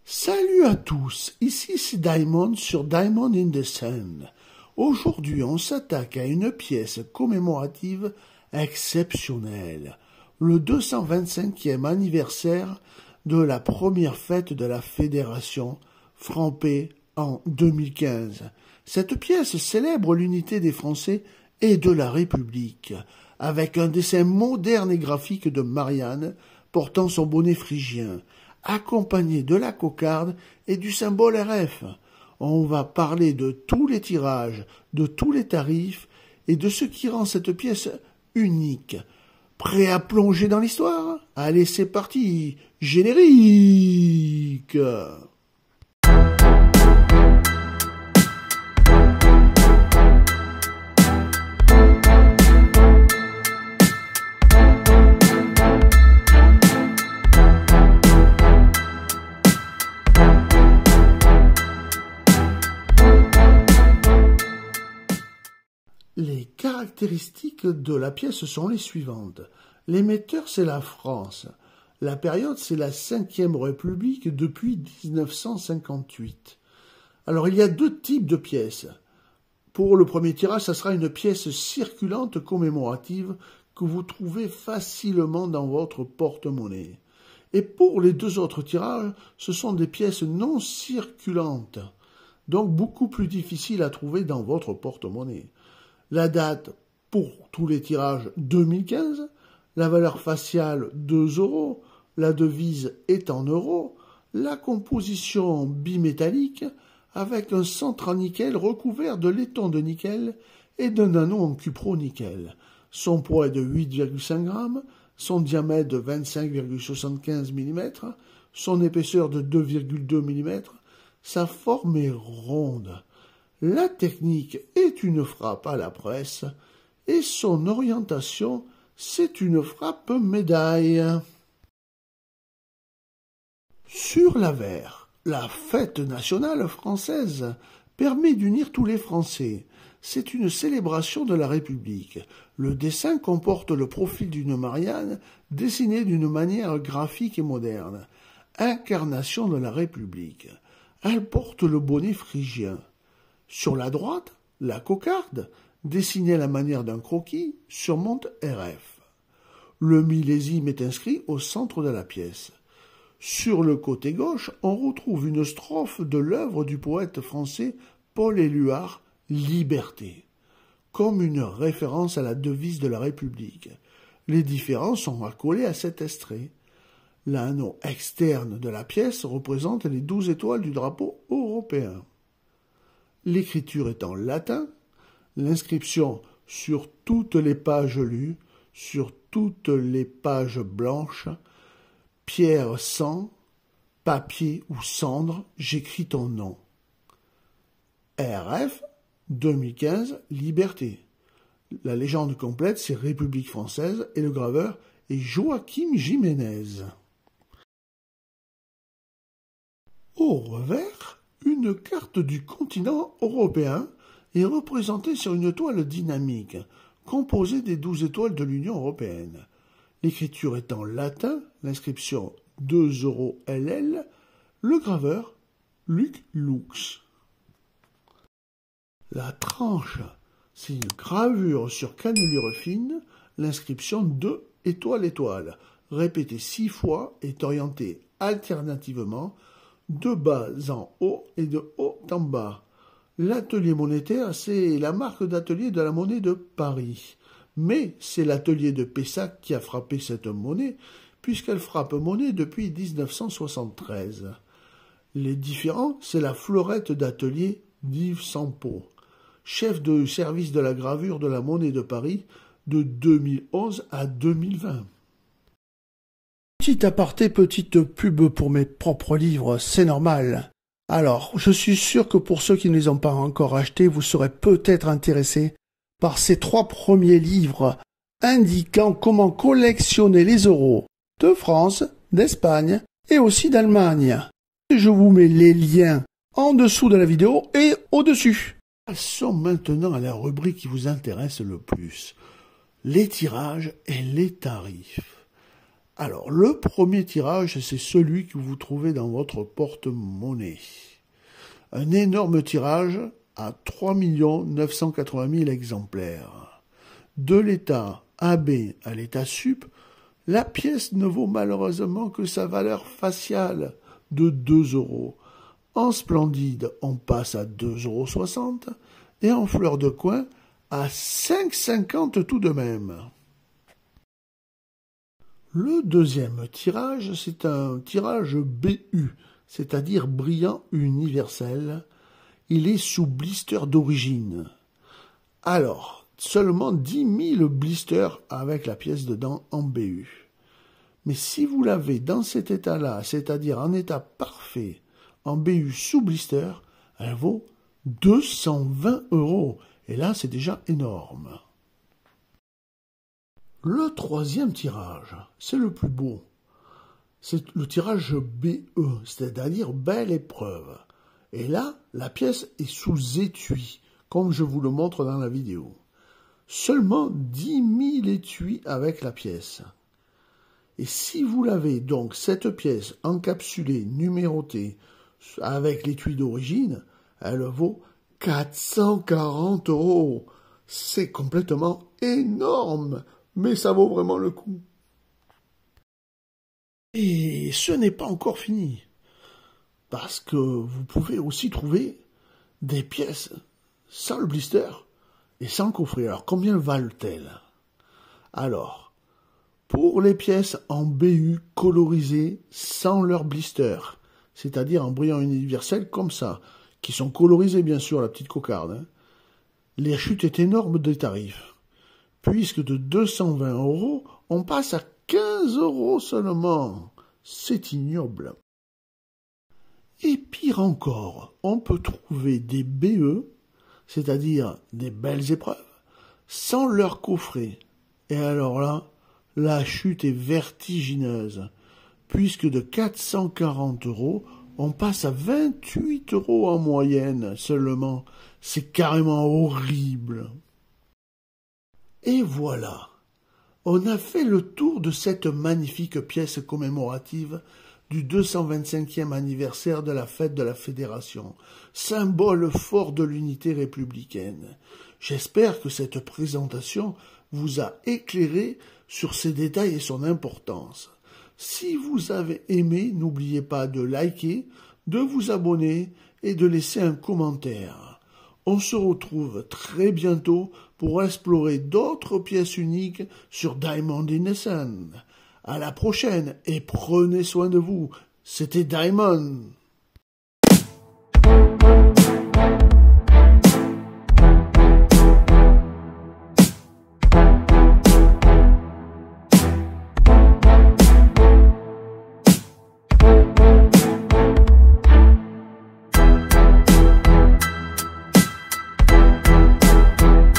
Salut à tous, ici c'est Diamond sur Diamond in the Sun. Aujourd'hui on s'attaque à une pièce commémorative exceptionnelle, le 225e anniversaire de la première fête de la Fédération Franc-P en 2015. Cette pièce célèbre l'unité des Français et de la République, avec un dessin moderne et graphique de Marianne portant son bonnet phrygien, accompagné de la cocarde et du symbole RF. On va parler de tous les tirages, de tous les tarifs et de ce qui rend cette pièce unique. Prêt à plonger dans l'histoire? Allez, c'est parti, générique! Les caractéristiques de la pièce sont les suivantes. L'émetteur, c'est la France. La période, c'est la Ve République depuis 1958. Alors, il y a deux types de pièces. Pour le premier tirage, ça sera une pièce circulante commémorative que vous trouvez facilement dans votre porte-monnaie. Et pour les deux autres tirages, ce sont des pièces non circulantes, donc beaucoup plus difficiles à trouver dans votre porte-monnaie. La date pour tous les tirages 2015, la valeur faciale 2 €, la devise est en euros, la composition bimétallique avec un centre en nickel recouvert de laiton de nickel et d'un anneau en cupro-nickel. Son poids est de 8,5 grammes, son diamètre de 25,75 mm, son épaisseur de 2,2 mm, sa forme est ronde. La technique est une frappe à la presse et son orientation, c'est une frappe médaille. Sur l'avers, la fête nationale française permet d'unir tous les Français. C'est une célébration de la République. Le dessin comporte le profil d'une Marianne dessinée d'une manière graphique et moderne. Incarnation de la République. Elle porte le bonnet phrygien. Sur la droite, la cocarde, dessinée à la manière d'un croquis, surmonte RF. Le millésime est inscrit au centre de la pièce. Sur le côté gauche, on retrouve une strophe de l'œuvre du poète français Paul Éluard, « Liberté », comme une référence à la devise de la République. Les différents sont accolés à cet extrait. L'anneau externe de la pièce représente les 12 étoiles du drapeau européen. L'écriture est en latin, l'inscription sur toutes les pages lues, sur toutes les pages blanches, pierre, sang, papier ou cendre, j'écris ton nom. RF 2015, Liberté. La légende complète, c'est République française et le graveur est Joaquim Jiménez. Au revers, une carte du continent européen est représentée sur une toile dynamique, composée des 12 étoiles de l'Union européenne. L'écriture est en latin, l'inscription 2 € LL, le graveur Luc Lux. La tranche, c'est une gravure sur cannelure fine, l'inscription 2 étoile, répétée 6 fois, est orientée alternativement de bas en haut et de haut en bas. L'atelier monétaire, c'est la marque d'atelier de la monnaie de Paris. Mais c'est l'atelier de Pessac qui a frappé cette monnaie, puisqu'elle frappe monnaie depuis 1973. Les différents, c'est la fleurette d'atelier d'Yves Sampo, chef de service de la gravure de la monnaie de Paris de 2011 à 2020. Petit aparté, petite pub pour mes propres livres, c'est normal. Alors, je suis sûr que pour ceux qui ne les ont pas encore achetés, vous serez peut-être intéressés par ces 3 premiers livres indiquant comment collectionner les euros de France, d'Espagne et aussi d'Allemagne. Je vous mets les liens en dessous de la vidéo et au-dessus. Passons maintenant à la rubrique qui vous intéresse le plus, les tirages et les tarifs. Alors, le premier tirage, c'est celui que vous trouvez dans votre porte-monnaie. Un énorme tirage à 3 980 000 exemplaires. De l'état AB à l'état sup, la pièce ne vaut malheureusement que sa valeur faciale de 2 €. En splendide, on passe à 2,60 € et en fleur de coin à 5,50 € tout de même. Le deuxième tirage, c'est un tirage BU, c'est-à-dire brillant universel. Il est sous blister d'origine. Alors, seulement 10 000 blisters avec la pièce dedans en BU. Mais si vous l'avez dans cet état-là, c'est-à-dire en état parfait, en BU sous blister, elle vaut 220 €. Et là, c'est déjà énorme. Le troisième tirage, c'est le plus beau. C'est le tirage BE, c'est-à-dire belle épreuve. Et là, la pièce est sous étui, comme je vous le montre dans la vidéo. Seulement 10 000 étuis avec la pièce. Et si vous l'avez donc cette pièce encapsulée, numérotée, avec l'étui d'origine, elle vaut 440 €. C'est complètement énorme, mais ça vaut vraiment le coup. Et ce n'est pas encore fini, parce que vous pouvez aussi trouver des pièces sans le blister et sans le coffret. Alors combien valent-elles? Alors, pour les pièces en BU colorisées sans leur blister, c'est-à-dire en brillant universel comme ça, qui sont colorisées bien sûr, la petite cocarde, les chutes est énorme des tarifs, puisque de 220 €, on passe à 15 € seulement. C'est ignoble. Et pire encore, on peut trouver des BE, c'est-à-dire des belles épreuves, sans leur coffret. Et alors là, la chute est vertigineuse, puisque de 440 €, on passe à 28 € en moyenne seulement. C'est carrément horrible. Et voilà, on a fait le tour de cette magnifique pièce commémorative du 225e anniversaire de la fête de la Fédération, symbole fort de l'unité républicaine. J'espère que cette présentation vous a éclairé sur ses détails et son importance. Si vous avez aimé, n'oubliez pas de liker, de vous abonner et de laisser un commentaire. On se retrouve très bientôt pour explorer d'autres pièces uniques sur Diamond in the Sun. À la prochaine et prenez soin de vous. C'était Diamond.